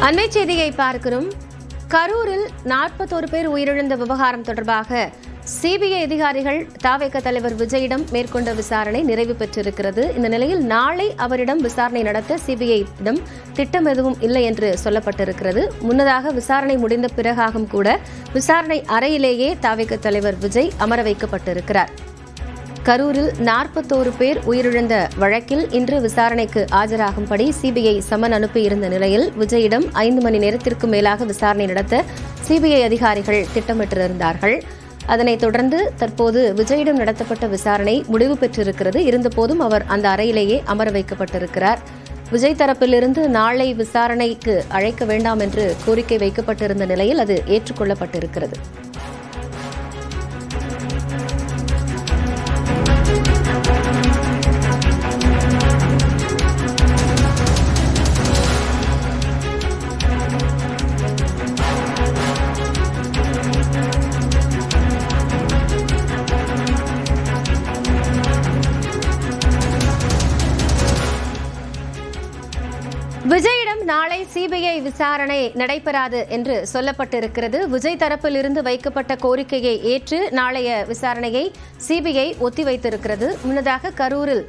அண்மை செய்தியை பார்க்கிறோம். கரூரில் 41 பேர் உயிரிழந்த விவகாரம் தொடர்பாக சிபிஐ அதிகாரிகள் தவேக தலைவர் விஜயிடம் மேற்கொண்ட விசாரணை நிறைவு பெற்றிருக்கிறது. இந்த நிலையில் நாளை அவரிடம் விசாரணை நடத்த சிபிஐயிடம் திட்டம் எதுவும் இல்லை என்று சொல்லப்பட்டிருக்கிறது. முன்னதாக விசாரணை முடிந்த பிறகாகவும் கூட விசாரணை அறையிலேயே தவேக தலைவர் விஜய் அமர வைக்கப்பட்டிருக்கிறார். கரூரில் 41 பேர் உயிரிழந்த வழக்கில் இன்று விசாரணைக்கு ஆஜராகும்படி சிபிஐ சம்மன் அனுப்பியிருந்த நிலையில் விஜயிடம் 5 மணி நேரத்திற்கு மேலாக விசாரணை நடத்த சிபிஐ அதிகாரிகள் திட்டமிட்டிருந்தார்கள். அதனைத் தொடர்ந்து தற்போது விஜயிடம் நடத்தப்பட்ட விசாரணை முடிவு பெற்றிருக்கிறது. இருந்தபோதும் அவர் அந்த அறையிலேயே அமர வைக்கப்பட்டிருக்கிறார். விஜய் தரப்பிலிருந்து நாளை விசாரணைக்கு அழைக்க வேண்டாம் என்று கோரிக்கை வைக்கப்பட்டிருந்த நிலையில் அது ஏற்றுக்கொள்ளப்பட்டிருக்கிறது. விஜயிடம் நாளை சிபிஐ விசாரணை நடைபெறாது என்று சொல்லப்பட்டிருக்கிறது. விஜய் தரப்பில் இருந்து வைக்கப்பட்ட கோரிக்கையை ஏற்று நாளைய விசாரணையை சிபிஐ ஒத்திவைத்திருக்கிறது. முன்னதாக கரூரில்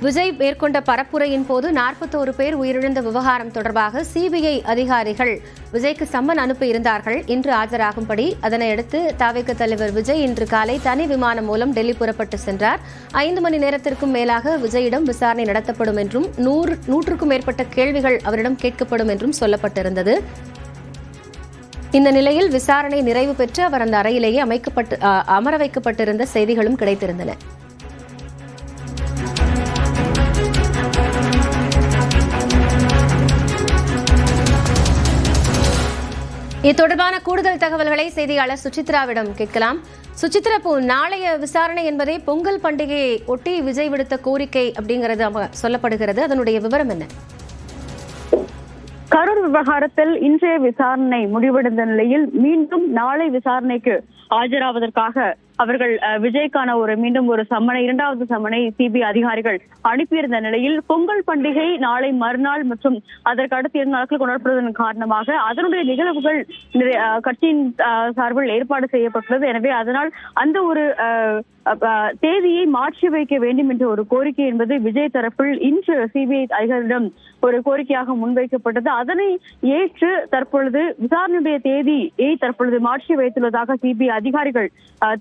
விஜய் மேற்கொண்ட பரப்புரையின் போது 41 பேர் உயிரிழந்த விவகாரம் தொடர்பாக சிபிஐ அதிகாரிகள் விஜய்க்கு சம்மன் அனுப்பியிருந்தார்கள். இன்று ஆஜராகும்படி அதனையடுத்து தவேக தலைவர் விஜய் இன்று காலை தனி விமானம் மூலம் டெல்லி புறப்பட்டு சென்றார். 5 மணி நேரத்திற்கும் மேலாக விஜயிடம் விசாரணை நடத்தப்படும் என்றும் 100க்கும் மேற்பட்ட கேள்விகள் அவரிடம் கேட்கப்படும் என்றும் சொல்லப்பட்டிருந்தது. இந்த நிலையில் விசாரணை நிறைவு பெற்று அவர் அந்த அறையிலேயே அமர வைக்கப்பட்டிருந்த செய்திகளும் கிடைத்திருந்தன. இது தொடர்பான கூடுதல் தகவல்களை செய்தியாளர் சுசித்ராவிடம் கேட்கலாம். சுசித்ரா, இப்போ நாளைய விசாரணை என்பதை பொங்கல் பண்டிகையை ஒட்டி விஜய் விடுத்த கோரிக்கை அப்படிங்கிறது சொல்லப்படுகிறது. அதனுடைய விவரம் என்ன? கரூர் விவகாரத்தில் இன்றைய விசாரணை முடிவடைந்த நிலையில் மீண்டும் நாளை விசாரணைக்கு ஆஜராவதற்காக அவர்கள் விஜய்க்கான மீண்டும் ஒரு சம்மனை, 2வது சம்மனை சிபிஐ அதிகாரிகள் அனுப்பியிருந்த நிலையில் பொங்கல் பண்டிகை நாளை மறுநாள் மற்றும் அதற்கு அடுத்த 2 நாட்கள் கொண்டாடப்படுவதன் காரணமாக அதனுடைய நிகழ்வுகள் கட்சியின் சார்பில் ஏற்பாடு செய்யப்பட்டுள்ளது. எனவே அதனால் அந்த தேதியை மாற்றி வைக்க வேண்டும் என்ற ஒரு கோரிக்கை என்பது விஜய் தரப்பில் இன்று சிபிஐ அதிகாரிகளிடம் ஒரு கோரிக்கையாக முன்வைக்கப்பட்டது. அதனை ஏற்று தற்பொழுது விசாரணையுடைய தேதியை தற்பொழுது மாற்றி வைத்துள்ளதாக சிபிஐ அதிகாரிகள்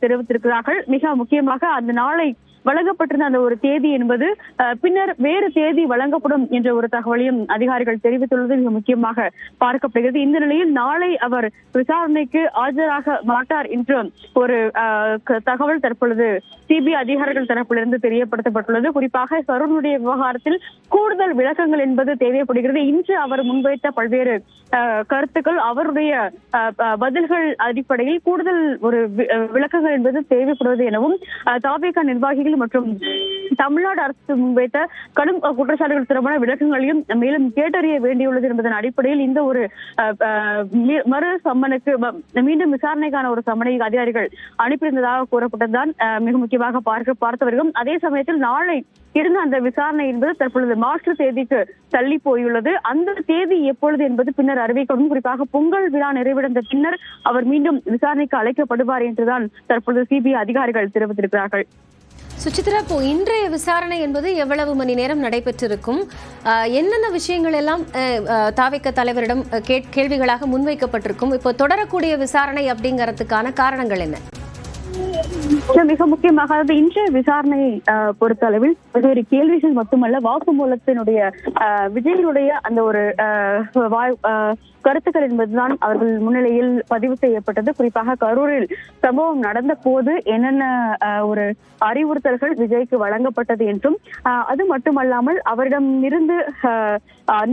தெரிவித்திருக்கிறார்கள். மிக முக்கியமாக அந்த நாளை வழங்கப்பட்டிருந்த அந்த ஒரு தேதி என்பது பின்னர் வேறு தேதி வழங்கப்படும் என்ற ஒரு தகவலையும் அதிகாரிகள் தெரிவித்துள்ளது மிக முக்கியமாக பார்க்கப்படுகிறது. இந்த நிலையில் நாளை அவர் விசாரணைக்கு ஆஜராக மாட்டார் என்று ஒரு தகவல் தற்பொழுது சிபிஐ அதிகாரிகள் தரப்பிலிருந்து தெரியப்படுத்தப்பட்டுள்ளது. குறிப்பாக கரூருடைய விவகாரத்தில் கூடுதல் விளக்கங்கள் என்பது தேவைப்படுகிறது. இன்று அவர் முன்வைத்த பல்வேறு கருத்துக்கள், அவருடைய பதில்கள் அடிப்படையில் கூடுதல் விளக்கங்கள் என்பது தேவைப்படுவது எனவும் தவேக நிர்வாகிகள் மற்றும் தமிழ்நாடு அரசு முன்வைத்த கடும் குற்றச்சாட்டுகள் தொடர்பான விளக்கங்களையும் மேலும் கேட்டறிய வேண்டியுள்ளது என்பதன் அடிப்படையில் இந்த ஒரு மறு சம்மனுக்கு மீண்டும் விசாரணைக்கான ஒரு சம்மனை அதிகாரிகள் அனுப்பியிருந்ததாக கூறப்பட்டதுதான் மிக முக்கியமாக பார்த்து வருகிறோம். அதே சமயத்தில் நாளை இருந்த அந்த விசாரணை என்பது தற்பொழுது மாற்று தேதிக்கு தள்ளி போயுள்ளது. அந்த தேதி எப்பொழுது என்பது பின்னர் அறிவிக்கப்படும். குறிப்பாக பொங்கல் விழா நிறைவடைந்த பின்னர் அவர் மீண்டும் விசாரணைக்கு அழைக்கப்படுவார் என்றுதான் தற்பொழுது சிபிஐ அதிகாரிகள் தெரிவித்திருக்கிறார்கள். சுசித்ரா, இப்போ இன்றைய விசாரணை என்பது எவ்வளவு மணி நேரம் நடைபெற்றிருக்கும்? என்னென்ன விஷயங்கள் எல்லாம் தவேக தலைவரிடம் கேள்விகளாக முன்வைக்கப்பட்டிருக்கும்? இப்போ தொடரக்கூடிய விசாரணை அப்படிங்கறதுக்கான காரணங்கள் என்ன? மிக முக்கியமாக இன்றைய விசாரணையை பொறுத்த அளவில் ஒரு கேள்விகள் மட்டுமல்ல, வாக்குமூலத்தினுடைய விஜயனுடைய அந்த ஒரு கருத்துக்கள் என்பதுதான் அவர்கள் முன்னிலையில் பதிவு செய்யப்பட்டது. குறிப்பாக கரூரில் சம்பவம் நடந்த போது என்னென்ன ஒரு அறிவுறுத்தல்கள் விஜய்க்கு வழங்கப்பட்டது என்றும், அது மட்டுமல்லாமல் அவரிடம் இருந்து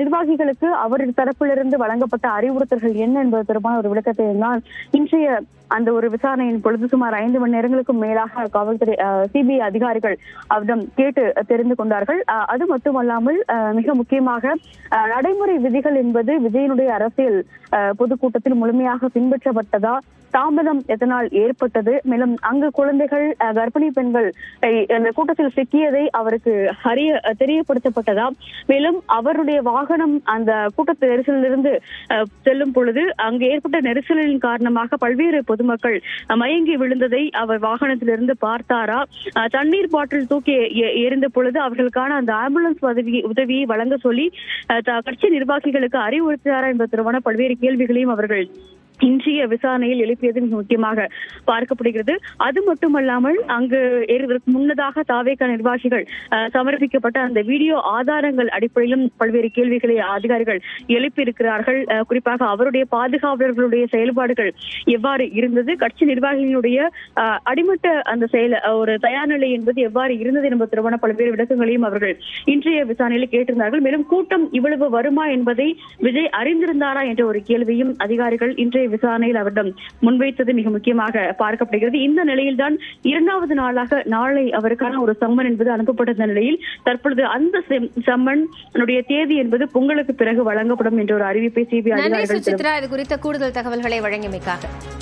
நிர்வாகிகளுக்கு அவரின் தரப்பிலிருந்து வழங்கப்பட்ட அறிவுறுத்தல்கள் என்ன என்பது தொடர்பான ஒரு விளக்கத்தை தான் இன்றைய அந்த ஒரு விசாரணையின் பொழுது சுமார் 5 மணி நேரங்களுக்கும் மேலாக காவல்துறை சிபிஐ அதிகாரிகள் அவரிடம் கேட்டு தெரிந்து கொண்டார்கள். அது மட்டுமல்லாமல் மிக முக்கியமாக நடைமுறை விதிகள் என்பது விஜயனுடைய அரசியல் பொதுக்கூட்டத்தில் முழுமையாக பின்பற்றப்பட்டதா, தாமதம் எதனால் ஏற்பட்டது, மேலும் அங்கு குழந்தைகள் கர்ப்பிணி பெண்கள் அந்த கூட்டத்தில் சிக்கியதை அவருக்கு தெரியப்படுத்தப்பட்டதா, மேலும் அவருடைய வாகனம் அந்த கூட்ட நெரிசலிலிருந்து செல்லும் பொழுது அங்கு ஏற்பட்ட நெரிசலின் காரணமாக பல்வேறு பொதுமக்கள் மயங்கி விழுந்ததை அவர் வாகனத்திலிருந்து பார்த்தாரா, தண்ணீர் பாட்டில் தூக்கி எறிந்த பொழுது அவர்களுக்கான அந்த ஆம்புலன்ஸ் உதவியை வழங்க சொல்லி கட்சி நிர்வாகிகளுக்கு அறிவுறுத்தினாரா என்பது தொடர்பான பல்வேறு கேள்விகளையும் அவர்கள் இன்றைய விசாரணையில் எழுப்பியது மிக முக்கியமாக பார்க்கப்படுகிறது. அது மட்டுமல்லாமல் அங்கு முன்னதாக தாவேக நிர்வாகிகள் சமர்ப்பிக்கப்பட்ட அந்த வீடியோ ஆதாரங்கள் அடிப்படையிலும் பல்வேறு கேள்விகளை அதிகாரிகள் எழுப்பியிருக்கிறார்கள். குறிப்பாக அவருடைய பாதுகாவலர்களுடைய செயல்பாடுகள் எவ்வாறு இருந்தது, கட்சி நிர்வாகிகளுடைய அடிமட்ட அந்த ஒரு தயார் நிலை என்பது எவ்வாறு இருந்தது என்பது தொடர்பான பல்வேறு விளக்கங்களையும் அவர்கள் இன்றைய விசாரணையில் கேட்டிருந்தார்கள். மேலும் கூட்டம் இவ்வளவு வருமா என்பதை விஜய் அறிந்திருந்தாரா என்ற ஒரு கேள்வியும் அதிகாரிகள் இன்றைய விசாரணையில் அவரிடம் முன்வைத்தது மிக முக்கியமாக பார்க்கப்படுகிறது. இந்த நிலையில்தான் இரண்டாவது நாளாக நாளை அவருக்கான ஒரு சம்மன் என்பது அனுப்பப்பட்ட நிலையில் தற்பொழுது அந்த சம்மன் தேதி என்பது பொங்கலுக்கு பிறகு வழங்கப்படும் என்ற ஒரு அறிவிப்பை சிபிஐ அதிகாரிகள் இது குறித்த கூடுதல் தகவல்களை வழங்கியமைக்காக